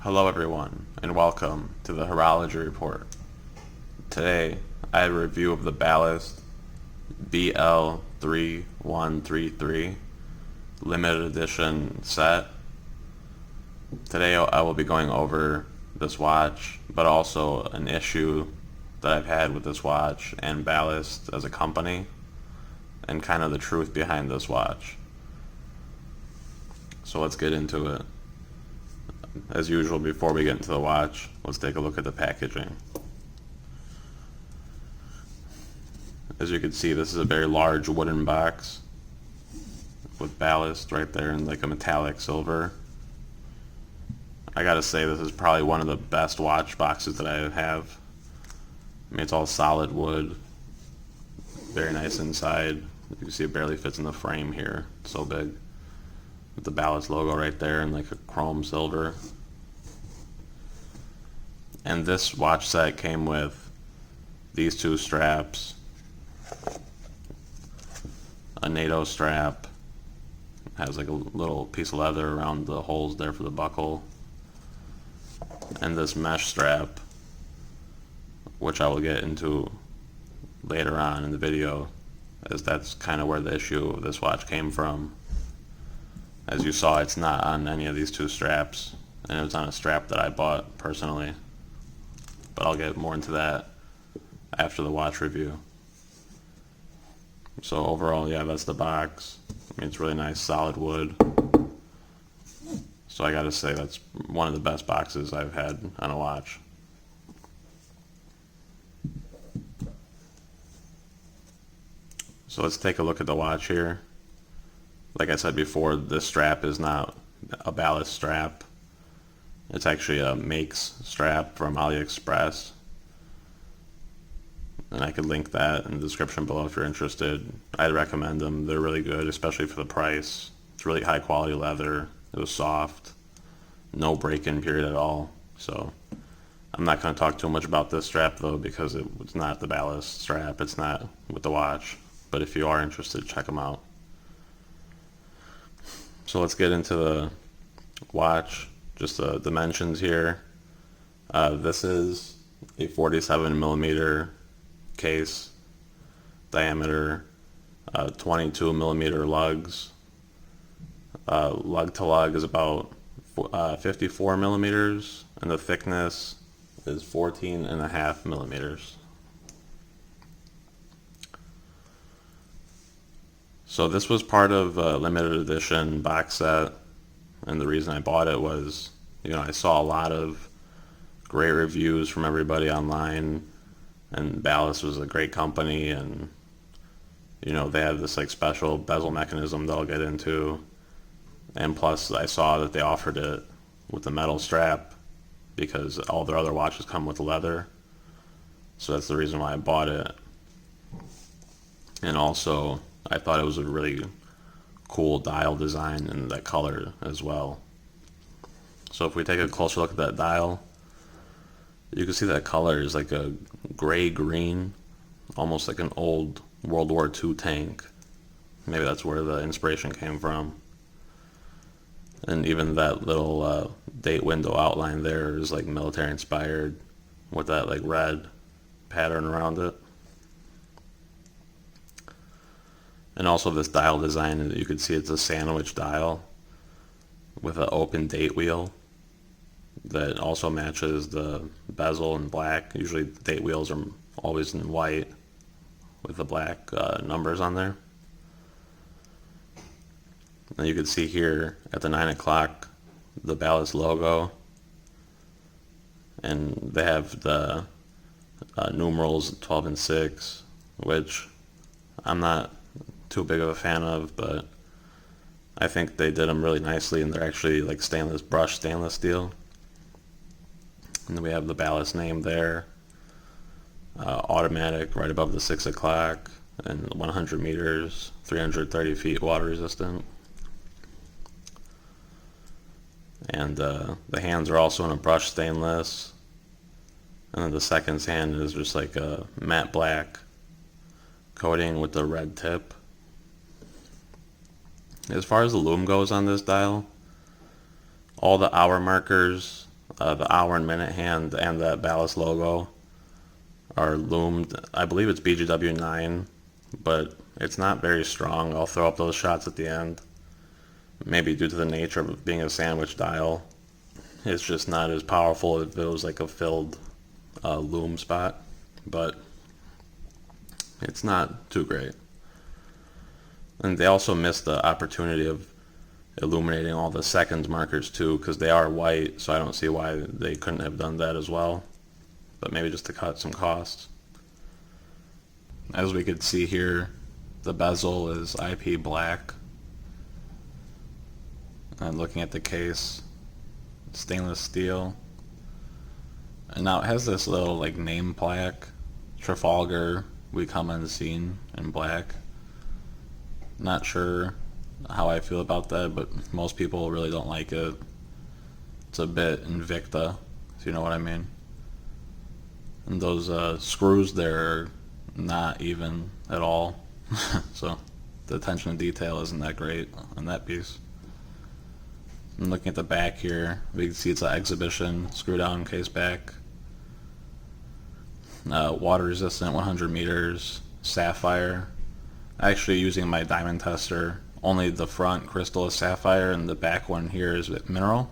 Hello everyone, and welcome to the Horology Report. Today, I have a review of the Ballast BL3133 limited edition set. Today I will be going over this watch, but also an issue that I've had with this watch and Ballast as a company, and kind of the truth behind this watch. So let's get into it. As usual, before we get into the watch, let's take a look at the packaging. As you can see, this is a very large wooden box with Ballast right there in like a metallic silver. I gotta say, this is probably one of the best watch boxes that I have. I mean, it's all solid wood, very nice inside. You can see it barely fits in the frame here, it's so big. With the Ballast logo right there in like a chrome silver. And this watch set came with these two straps, a NATO strap, has like a little piece of leather around the holes there for the buckle, and this mesh strap, which I will get into later on in the video, as that's kind of where the issue of this watch came from. As you saw, it's not on any of these two straps, and it was on a strap that I bought personally, but I'll get more into that after the watch review. So overall, yeah, that's the box. I mean, it's really nice, solid wood. So I gotta say, that's one of the best boxes I've had on a watch. So let's take a look at the watch here. Like I said before, this strap is not a Ballast strap. It's actually a Makes strap from AliExpress. And I could link that in the description below if you're interested. I'd recommend them. They're really good, especially for the price. It's really high quality leather. It was soft. No break-in period at all. So I'm not going to talk too much about this strap though, because it's not the Ballast strap. It's not with the watch. But if you are interested, check them out. So let's get into the watch, just the dimensions here. This is a 47 millimeter case, diameter, 22 millimeter lugs. Lug to lug is about 54 millimeters, and the thickness is 14.5 millimeters. So this was part of a limited edition box set, and the reason I bought it was, I saw a lot of great reviews from everybody online, and Ballast was a great company, and they have this like special bezel mechanism that I'll get into, and plus I saw that they offered it with the metal strap because all their other watches come with leather, so that's the reason why I bought it. And also, I thought it was a really cool dial design and that color as well. So if we take a closer look at that dial, you can see that color is like a gray-green, almost like an old World War II tank. Maybe that's where the inspiration came from. And even that little date window outline there is like military inspired with that like red pattern around it. And also this dial design, you can see it's a sandwich dial with an open date wheel that also matches the bezel in black. Usually the date wheels are always in white with the black numbers on there. And you can see here at the 9 o'clock the Ballast logo, and they have the numerals 12 and 6, which I'm not too big of a fan of, but I think they did them really nicely, and they're actually like brushed stainless steel. And then we have the Ballast name there, automatic right above the 6 o'clock, and 100 meters, 330 feet water resistant. And the hands are also in a brushed stainless, and then the seconds hand is just like a matte black coating with the red tip. As far as the lume goes on this dial, all the hour markers the hour and minute hand and that Ballast logo are loomed. I believe it's BGW9, but it's not very strong. I'll throw up those shots at the end. Maybe due to the nature of it being a sandwich dial, it's just not as powerful if it was like a filled loom spot, but it's not too great. And they also missed the opportunity of illuminating all the seconds markers too, because they are white, so I don't see why they couldn't have done that as well, but maybe just to cut some costs. As we could see here, the bezel is IP black, and looking at the case, stainless steel, and now it has this little like name plaque, Trafalgar, we come unseen, in black. Not sure how I feel about that, but most people really don't like it. It's a bit Invicta, if you know what I mean. And those screws there are not even at all, so the attention to detail isn't that great on that piece. And looking at the back here, we can see it's an exhibition screw down case back. Water resistant, 100 meters, sapphire. Actually using my diamond tester, only the front crystal is sapphire and the back one here is mineral.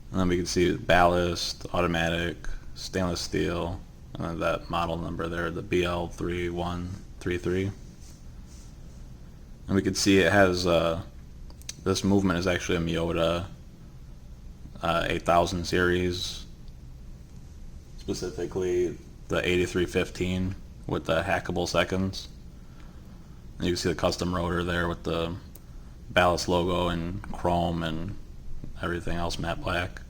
And then we can see Ballast, automatic, stainless steel, and then that model number there, the BL3133. And we can see it has, this movement is actually a Miyota 8000 series, specifically the 8315 with the hackable seconds. And you can see the custom rotor there with the Ballast logo and chrome and everything else matte black.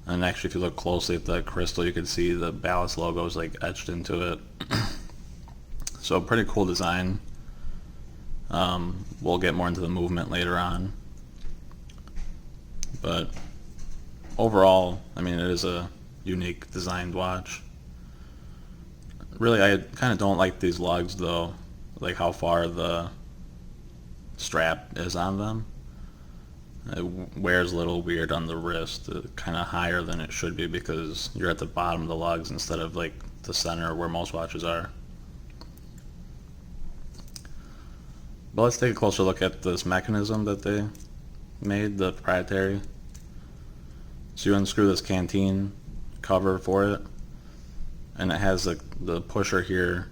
And actually, if you look closely at the crystal, you can see the Ballast logo is like etched into it. So pretty cool design. We'll get more into the movement later on. But overall, I mean, it is a unique designed watch. Really, I kind of don't like these lugs though, like how far the strap is on them. It wears a little weird on the wrist, kind of higher than it should be because you're at the bottom of the lugs instead of like the center where most watches are. But let's take a closer look at this mechanism that they made, the proprietary. So you unscrew this canteen cover for it, and it has the pusher here.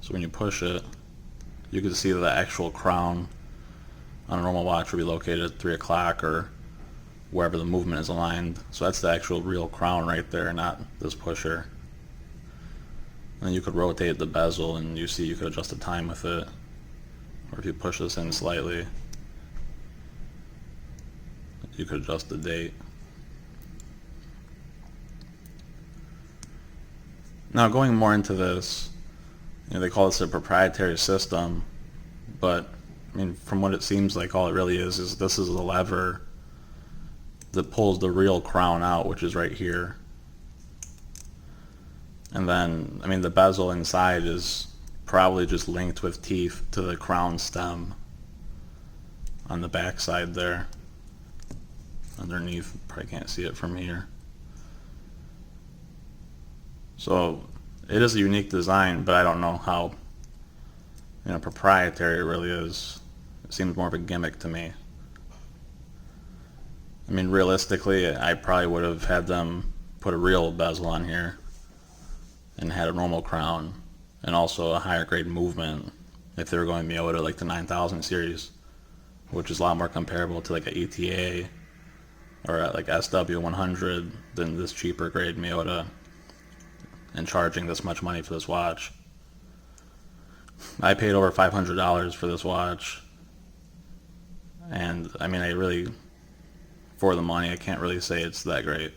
So when you push it, you can see the actual crown on a normal watch would be located at 3 o'clock or wherever the movement is aligned. So that's the actual real crown right there, not this pusher. And then you could rotate the bezel and you see you could adjust the time with it. Or if you push this in slightly, you could adjust the date. Now going more into this, they call this a proprietary system, but I mean, from what it seems like, all it really is this is a lever that pulls the real crown out, which is right here. And then, I mean, the bezel inside is probably just linked with teeth to the crown stem on the back side there. Underneath, probably can't see it from here. So it is a unique design, but I don't know how proprietary it really is. It seems more of a gimmick to me. I mean, realistically, I probably would have had them put a real bezel on here and had a normal crown and also a higher grade movement if they were going Miyota like the 9000 series, which is a lot more comparable to like a ETA or like SW100 than this cheaper grade Miyota, and charging this much money for this watch. I paid over $500 for this watch, and I mean, I really, for the money, I can't really say it's that great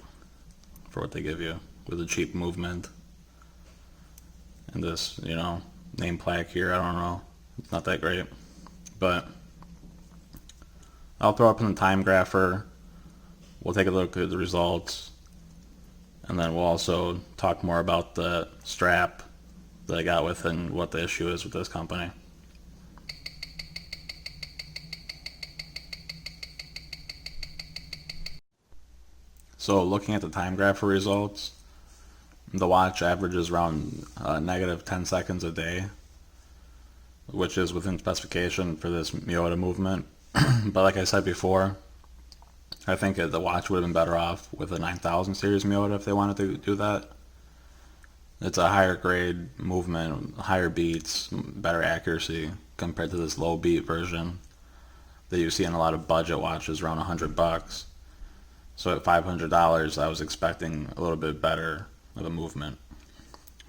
for what they give you with a cheap movement. And this, name plaque here, I don't know, it's not that great. But I'll throw up in the time grapher, we'll take a look at the results, and then we'll also talk more about the strap that I got with and what the issue is with this company. So looking at the time graph results, the watch averages around negative 10 seconds a day, which is within specification for this Miyota movement. But like I said before, I think the watch would have been better off with a 9000 series Miyota if they wanted to do that. It's a higher grade movement, higher beats, better accuracy compared to this low beat version that you see in a lot of budget watches around $100. So at $500, I was expecting a little bit better of a movement.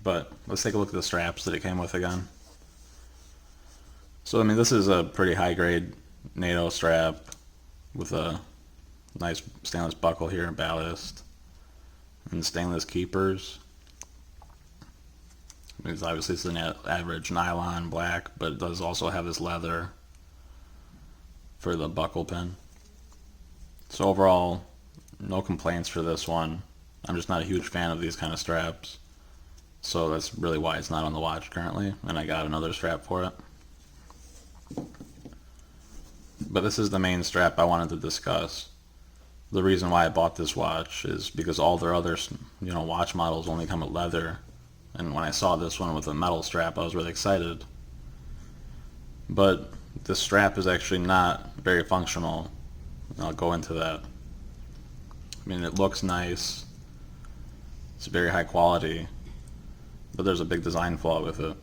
But let's take a look at the straps that it came with again. So I mean, this is a pretty high grade NATO strap with a nice stainless buckle here and ballast and stainless keepers. I mean, obviously it's an average nylon black, but it does also have this leather for the buckle pin. So overall, no complaints for this one. I'm just not a huge fan of these kind of straps, so that's really why it's not on the watch currently, and I got another strap for it. But this is the main strap I wanted to discuss. The reason why I bought this watch is because all their other, watch models only come with leather, and when I saw this one with a metal strap, I was really excited. But this strap is actually not very functional. I'll go into that. I mean, it looks nice. It's very high quality, but there's a big design flaw with it.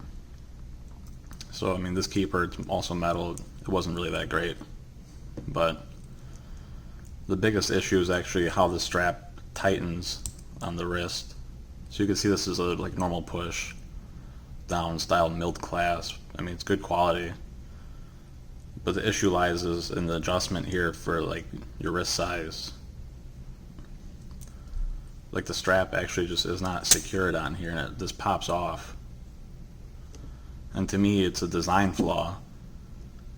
So, I mean, this keeper, it's also metal. It wasn't really that great. But the biggest issue is actually how the strap tightens on the wrist. So you can see this is a like normal push down style milled clasp. I mean, it's good quality, but the issue lies is in the adjustment here for like your wrist size. Like the strap actually just is not secured on here, and it just pops off. And to me, it's a design flaw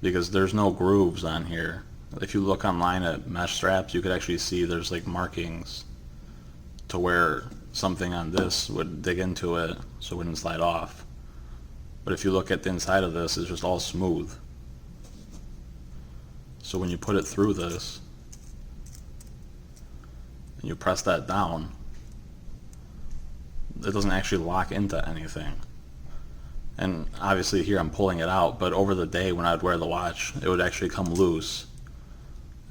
because there's no grooves on here. If you look online at mesh straps, you could actually see there's like markings to where something on this would dig into it so it wouldn't slide off. But if you look at the inside of this, it's just all smooth. So when you put it through this and you press that down, it doesn't actually lock into anything. And obviously here I'm pulling it out, but over the day when I'd wear the watch, it would actually come loose.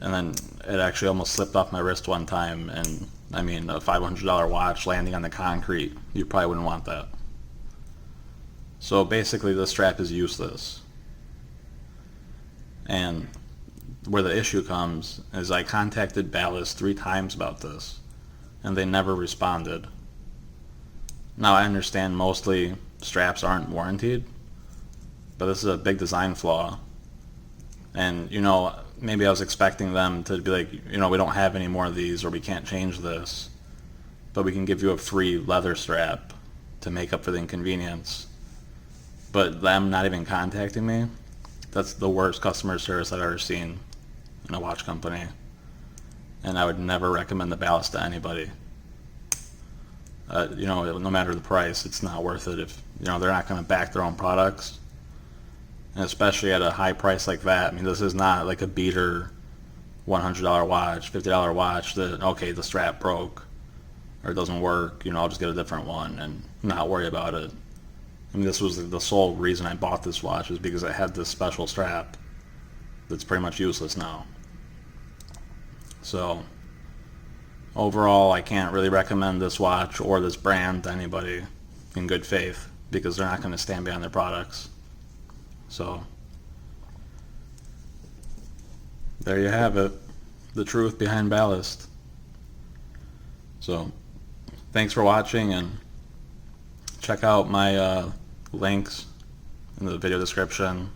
And then it actually almost slipped off my wrist one time, and I mean, a $500 watch landing on the concrete, you probably wouldn't want that. So basically this strap is useless. And where the issue comes is I contacted Ballast 3 times about this, and they never responded. Now I understand mostly straps aren't warranted, but this is a big design flaw. And maybe I was expecting them to be like, we don't have any more of these, or we can't change this, but we can give you a free leather strap to make up for the inconvenience. But them not even contacting me, that's the worst customer service I've ever seen in a watch company. And I would never recommend the Ballast to anybody. No matter the price, it's not worth it if, they're not going to back their own products. And especially at a high price like that. I mean, this is not like a beater $100 watch, $50 watch that, okay, the strap broke or it doesn't work, I'll just get a different one and not worry about it. I mean, this was the sole reason I bought this watch, is because it had this special strap that's pretty much useless now. So overall, I can't really recommend this watch or this brand to anybody in good faith, because they're not going to stand behind their products. So there you have it, the truth behind Ballast. So thanks for watching, and check out my links in the video description.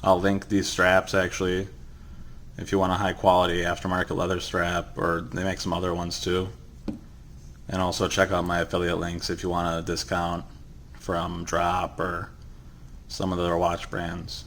I'll link these straps actually if you want a high quality aftermarket leather strap, or they make some other ones too. And also check out my affiliate links if you want a discount from Drop or some of their watch brands.